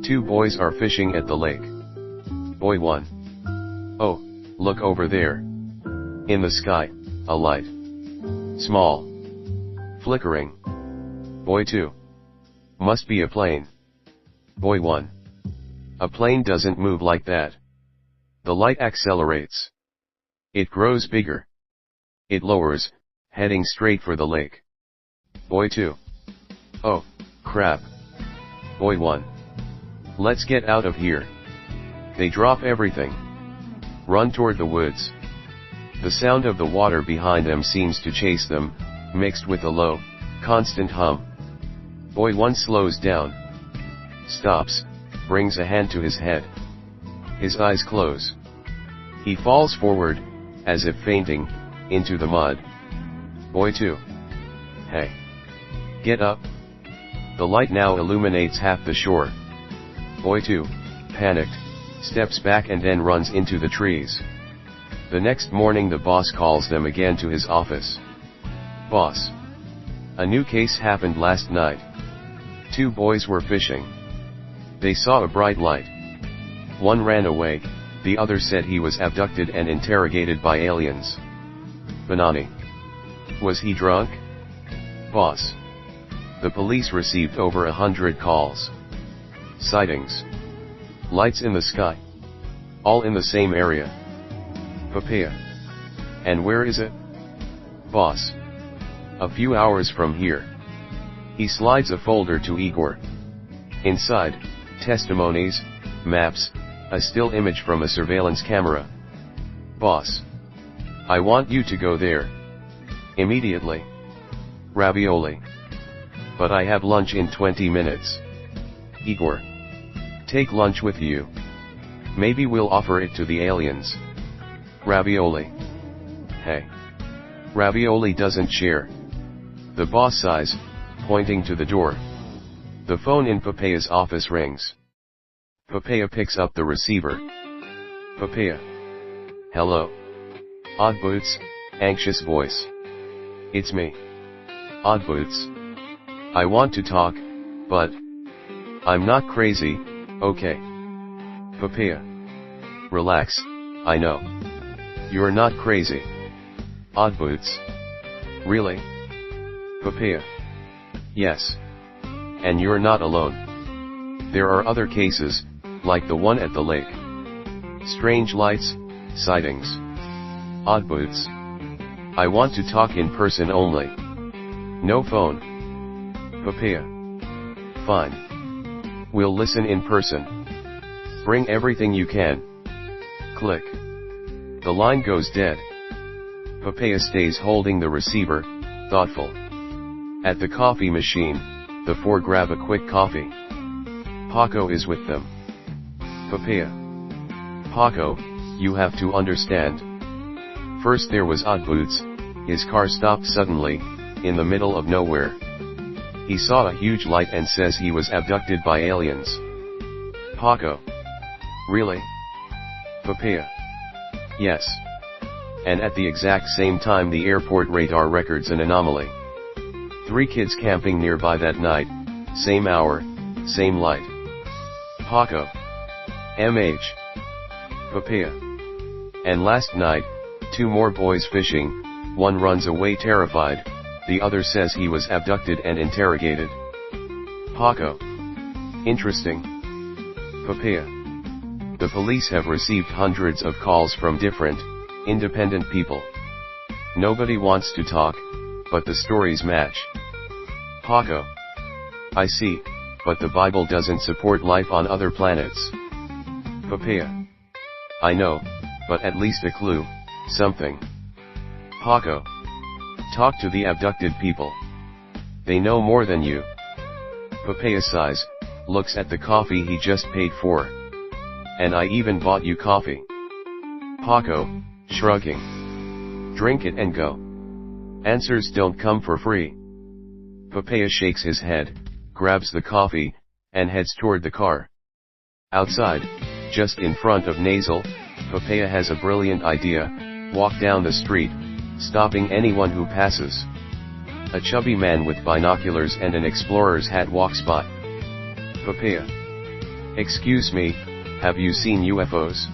Two boys are fishing at the lake. Boy 1. Oh, look over there. In the sky, a light. Small. Flickering. Boy 2. Must be a plane. Boy 1. A plane doesn't move like that. The light accelerates. It grows bigger. It lowers, heading straight for the lake. Boy 2. Oh, crap. Boy 1. Let's get out of here. They drop everything. Run toward the woods. The sound of the water behind them seems to chase them, mixed with a low, constant hum. Boy 1 slows down. Stops, brings a hand to his head. His eyes close. He falls forward, as if fainting, into the mud. Boy 2. Hey. Get up. The light now illuminates half the shore. Boy 2, panicked, steps back and then runs into the trees. The next morning the boss calls them again to his office. Boss. A new case happened last night. Two boys were fishing. They saw a bright light. One ran away, the other said he was abducted and interrogated by aliens. Banani. Was he drunk? Boss. The police received over 100 calls. Sightings. Lights in the sky. All in the same area. Papaia. And where is it? Boss. A few hours from here. He slides a folder to Igor. Inside, testimonies, maps, a still image from a surveillance camera. Boss. I want you to go there. Immediately. Ravioli. But I have lunch in 20 minutes. Igor. Take lunch with you. Maybe we'll offer it to the aliens. Ravioli. Hey. Ravioli doesn't share. The boss sighs, pointing to the door. The phone in Papaia's office rings. Papaia picks up the receiver. Papaia. Hello. Odd Boots, anxious voice. It's me. Odd Boots. I want to talk, but I'm not crazy, okay? Papaia. Relax, I know. You're not crazy. Odd Boots. Really? Papaia. Yes. And you're not alone. There are other cases, like the one at the lake. Strange lights, sightings. Odd Boots. I want to talk in person only. No phone. Papaia. Fine. We'll listen in person. Bring everything you can. Click. The line goes dead. Papaia stays holding the receiver, thoughtful. At the coffee machine, the four grab a quick coffee. Paco is with them. Papaia. Paco, you have to understand. First there was Odd Boots, his car stopped suddenly, in the middle of nowhere. He saw a huge light and says he was abducted by aliens. Paco. Really? Papaia. Yes. And at the exact same time the airport radar records an anomaly. 3 kids camping nearby that night, same hour, same light. Paco. MH. Papaia. And last night, 2 more boys fishing, one runs away terrified, the other says he was abducted and interrogated. Paco. Interesting. Papaia. The police have received hundreds of calls from different, independent people. Nobody wants to talk, but the stories match. Paco. I see, but the Bible doesn't support life on other planets. Papaia. I know, but at least a clue, something. Paco. Talk to the abducted people. They know more than you. Papaia sighs, looks at the coffee he just paid for. And I even bought you coffee. Paco, shrugging. Drink it and go. Answers don't come for free. Papaia shakes his head, grabs the coffee, and heads toward the car. Outside, just in front of Nasal, Papaia has a brilliant idea: walk down the street, stopping anyone who passes. A chubby man with binoculars and an explorer's hat walks by. Papaia. Excuse me, have you seen UFOs?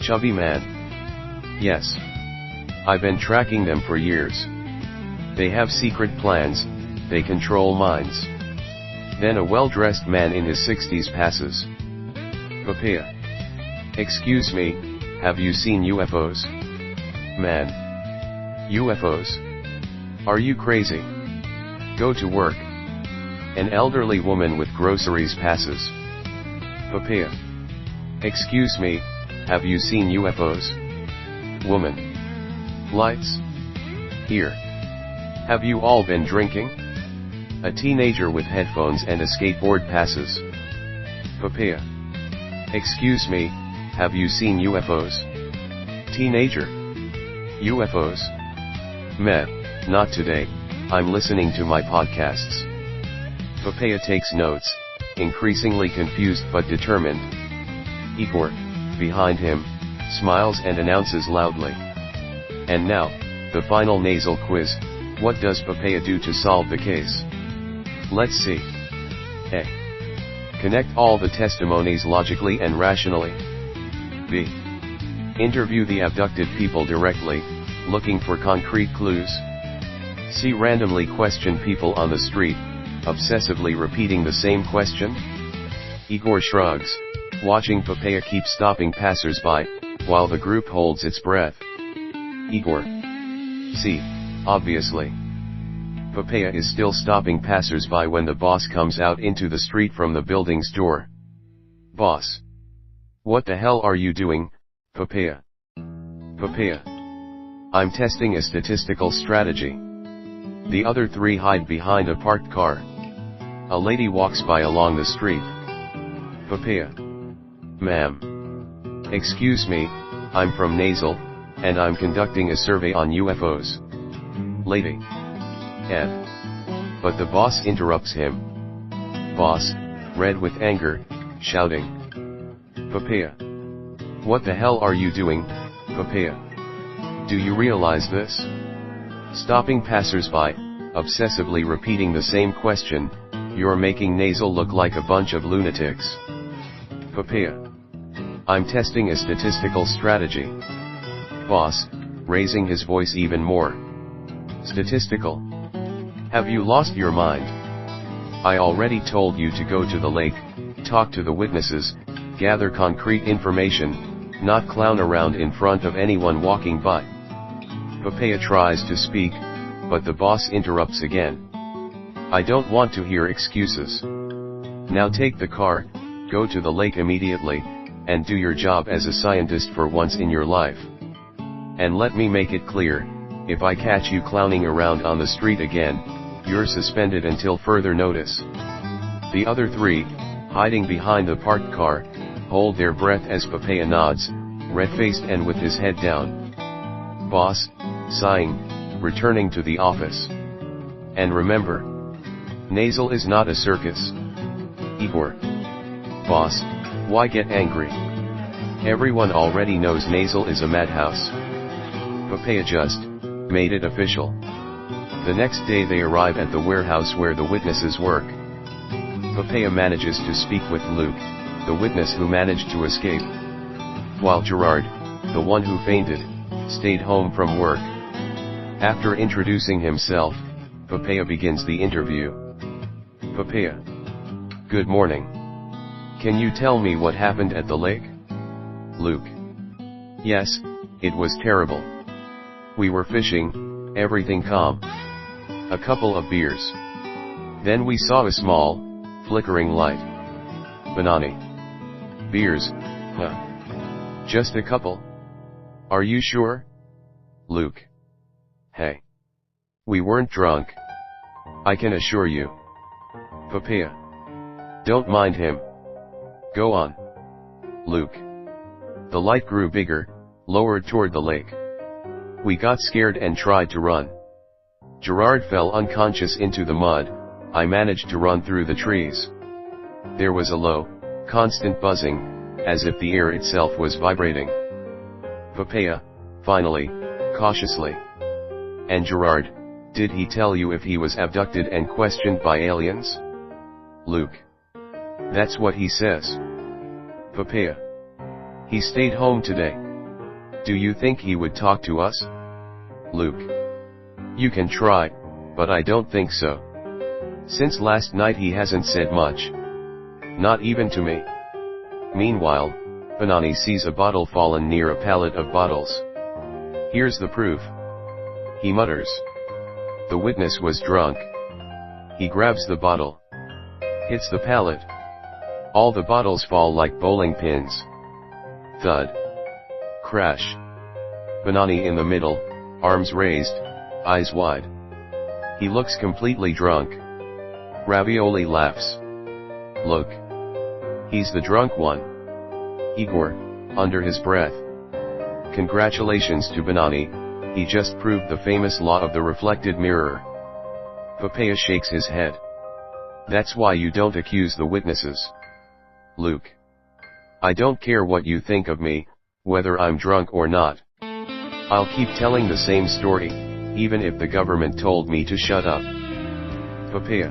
Chubby man. Yes. I've been tracking them for years. They have secret plans, they control minds. Then a well-dressed man in his 60s passes. Papaia. Excuse me, have you seen UFOs? Man. UFOs? Are you crazy? Go to work. An elderly woman with groceries passes. Papaia. Excuse me, have you seen UFOs? Woman. Lights? Here. Have you all been drinking? A teenager with headphones and a skateboard passes. Papaia. Excuse me, have you seen UFOs? Teenager. UFOs? Meh, not today, I'm listening to my podcasts. Papaia takes notes, increasingly confused but determined. Igor, behind him, smiles and announces loudly. And now, the final nasal quiz, what does Papaia do to solve the case? Let's see. A. Connect all the testimonies logically and rationally. B. Interview the abducted people directly, looking for concrete clues. C. Randomly question people on the street, obsessively repeating the same question. Igor shrugs, watching Papaia keep stopping passers-by, while the group holds its breath. Igor. C. Obviously. Papaia is still stopping passers-by when the boss comes out into the street from the building's door. Boss. What the hell are you doing, Papaia? Papaia. I'm testing a statistical strategy. The other three hide behind a parked car. A lady walks by along the street. Papaia. Ma'am. Excuse me, I'm from Nasal, and I'm conducting a survey on UFOs. Lady. F. But the boss interrupts him. Boss, red with anger, shouting. Papaia. What the hell are you doing, Papaia? Do you realize this? Stopping passers-by, obsessively repeating the same question, you're making Nasal look like a bunch of lunatics. Papaia. I'm testing a statistical strategy. Boss, raising his voice even more. Statistical? Have you lost your mind? I already told you to go to the lake, talk to the witnesses, gather concrete information, not clown around in front of anyone walking by. Papaia tries to speak, but the boss interrupts again. I don't want to hear excuses. Now take the car, go to the lake immediately, and do your job as a scientist for once in your life. And let me make it clear, if I catch you clowning around on the street again, you're suspended until further notice. The other three, hiding behind the parked car, hold their breath as Papaia nods, red-faced and with his head down. Boss, sighing, returning to the office. And remember, Nasal is not a circus. Igor. Boss, why get angry? Everyone already knows Nasal is a madhouse. Papaia just made it official. The next day they arrive at the warehouse where the witnesses work. Papaia manages to speak with Luke, the witness who managed to escape. While Gerard, the one who fainted, stayed home from work. After introducing himself, Papaia begins the interview. Papaia. Good morning. Can you tell me what happened at the lake? Luke. Yes, it was terrible. We were fishing, everything calm. A couple of beers. Then we saw a small, flickering light. Banani. Beers, huh? Just a couple? Are you sure? Luke. Hey. We weren't drunk. I can assure you. Papaia. Don't mind him. Go on. Luke. The light grew bigger, lowered toward the lake. We got scared and tried to run. Gerard fell unconscious into the mud, I managed to run through the trees. There was a low, constant buzzing, as if the air itself was vibrating. Papaia, finally, cautiously. And Gerard, did he tell you if he was abducted and questioned by aliens? Luke. That's what he says. Papaia. He stayed home today. Do you think he would talk to us? Luke. You can try, but I don't think so. Since last night he hasn't said much. Not even to me. Meanwhile, Banani sees a bottle fallen near a pallet of bottles. Here's the proof. He mutters. The witness was drunk. He grabs the bottle. Hits the pallet. All the bottles fall like bowling pins. Thud. Crash. Banani in the middle, arms raised, eyes wide. He looks completely drunk. Ravioli laughs. Look. He's the drunk one. Igor, under his breath. Congratulations to Banani, he just proved the famous law of the reflected mirror. Papaia shakes his head. That's why you don't accuse the witnesses. Luke. I don't care what you think of me, whether I'm drunk or not. I'll keep telling the same story, even if the government told me to shut up. Papaia.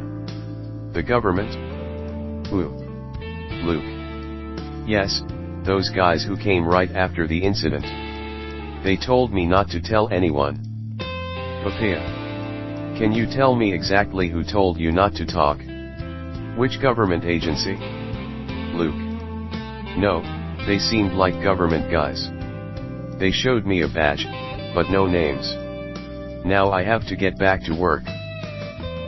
The government? Who? Luke. Yes, those guys who came right after the incident. They told me not to tell anyone. Papaia. Can you tell me exactly who told you not to talk? Which government agency? Luke. No, they seemed like government guys. They showed me a badge, but no names. Now I have to get back to work.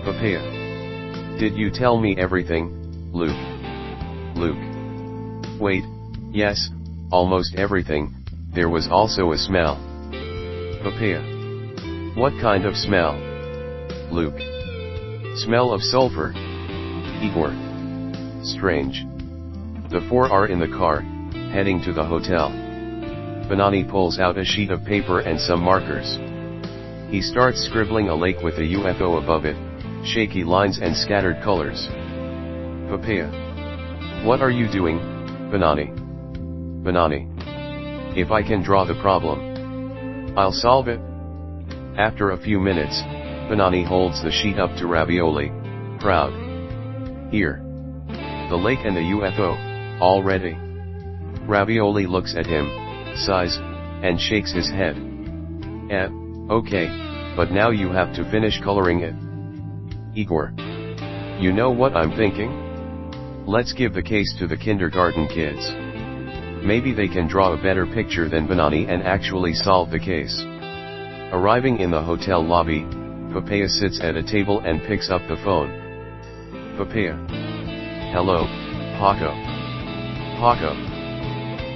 Papaia. Did you tell me everything, Luke? Luke. Wait, yes, almost everything. There was also a smell. Papaia. What kind of smell? Luke. Smell of sulfur. Igor. Strange. The four are in the car, heading to the hotel. Banani pulls out a sheet of paper and some markers. He starts scribbling a lake with a UFO above it, shaky lines and scattered colors. Papaia. What are you doing, Banani? Banani. If I can draw the problem, I'll solve it. After a few minutes, Banani holds the sheet up to Ravioli, proud. Here. The lake and the UFO, all ready. Ravioli looks at him, sighs, and shakes his head. Okay, but now you have to finish coloring it. Igor. You know what I'm thinking? Let's give the case to the kindergarten kids. Maybe they can draw a better picture than Banani and actually solve the case. Arriving in the hotel lobby, Papaia sits at a table and picks up the phone. Papaia. Hello, Paco. Paco.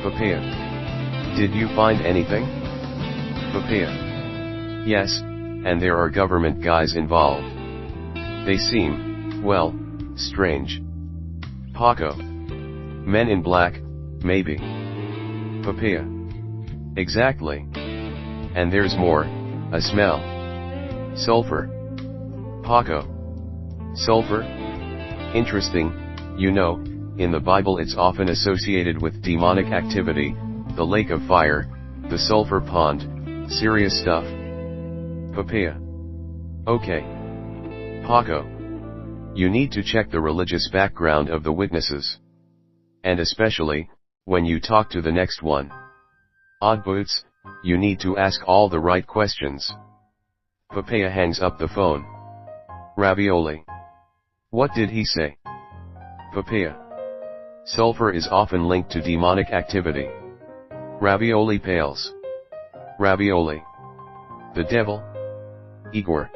Papaia. Did you find anything? Papaia. Yes, and there are government guys involved. They seem, well, strange. Paco. Men in black, maybe. Papaia. Exactly. And there's more, a smell. Sulfur. Paco. Sulfur? Interesting, you know, in the Bible it's often associated with demonic activity, the lake of fire, the sulfur pond, serious stuff. Papaia. Okay. Paco. You need to check the religious background of the witnesses. And especially, when you talk to the next one. Odd boots, you need to ask all the right questions. Papaia hangs up the phone. Ravioli. What did he say? Papaia. Sulfur is often linked to demonic activity. Ravioli pales. Ravioli. The devil? Igor.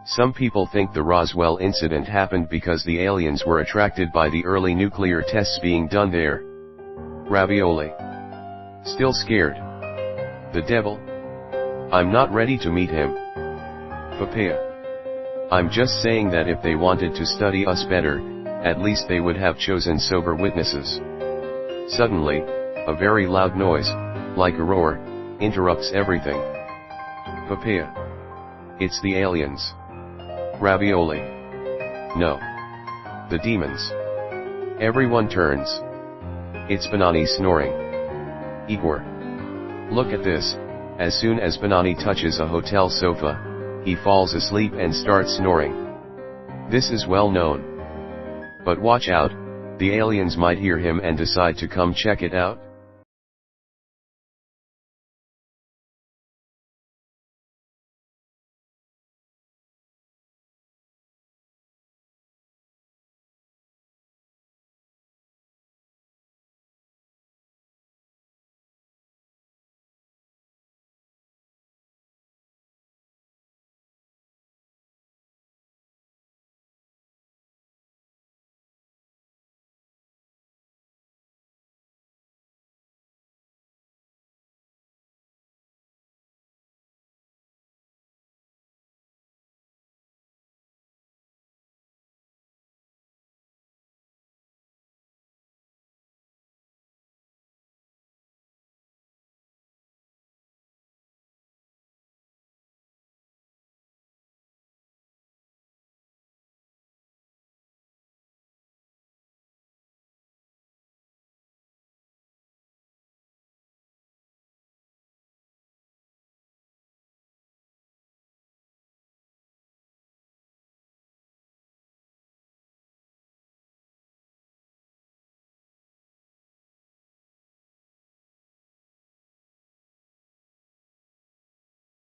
Some people think the Roswell incident happened because the aliens were attracted by the early nuclear tests being done there. Ravioli. Still scared. The devil? I'm not ready to meet him. Papaia. I'm just saying that if they wanted to study us better, at least they would have chosen sober witnesses. Suddenly, a very loud noise, like a roar, interrupts everything. Papaia. It's the aliens. Ravioli. No. The demons. Everyone turns. It's Banani snoring. Igor. Look at this, as soon as Banani touches a hotel sofa, he falls asleep and starts snoring. This is well known. But watch out, The aliens might hear him and decide to come check it out.